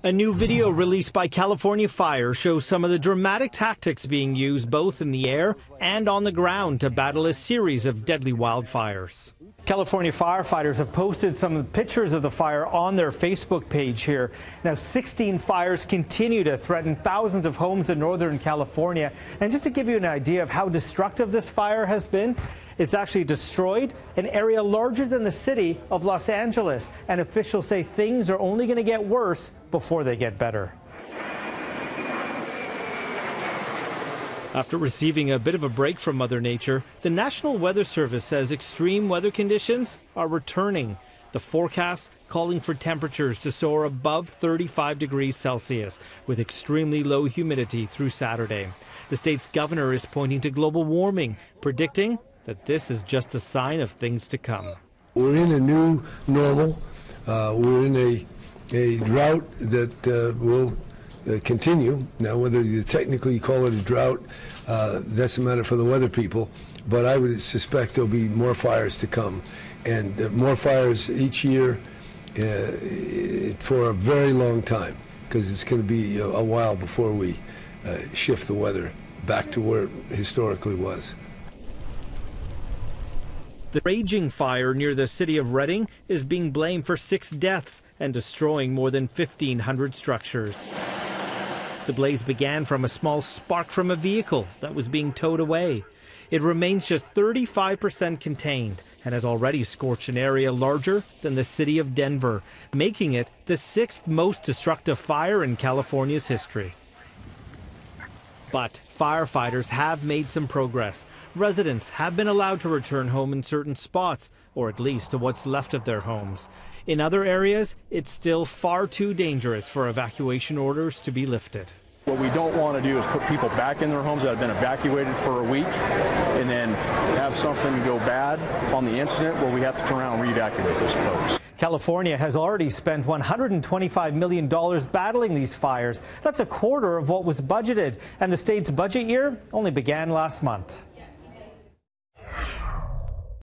A new video released by California Fire shows some of the dramatic tactics being used both in the air and on the ground to battle a series of deadly wildfires. California firefighters have posted some pictures of the fire on their Facebook page here. Now, 16 fires continue to threaten thousands of homes in Northern California. And just to give you an idea of how destructive this fire has been, it's actually destroyed an area larger than the city of Los Angeles. And officials say things are only going to get worse before they get better. After receiving a bit of a break from Mother Nature, the National Weather Service says extreme weather conditions are returning. The forecast calling for temperatures to soar above 35 degrees Celsius with extremely low humidity through Saturday. The state's governor is pointing to global warming, predicting that this is just a sign of things to come. We're in a new normal. We're in a drought that will continue. Now, whether you technically call it a drought, that's a matter for the weather people, but I would suspect there'll be more fires to come, and more fires each year for a very long time, because it's going to be a while before we shift the weather back to where it historically was. The raging fire near the city of Redding is being blamed for 6 deaths and destroying more than 1,500 structures. The blaze began from a small spark from a vehicle that was being towed away. It remains just 35% contained and has already scorched an area larger than the city of Denver, making it the 6th most destructive fire in California's history. But firefighters have made some progress. Residents have been allowed to return home in certain spots, or at least to what's left of their homes. In other areas, it's still far too dangerous for evacuation orders to be lifted. What we don't want to do is put people back in their homes that have been evacuated for a week and then have something go bad on the incident where we have to turn around and re-evacuate those folks. California has already spent $125 million battling these fires. That's a quarter of what was budgeted, and the state's budget year only began last month.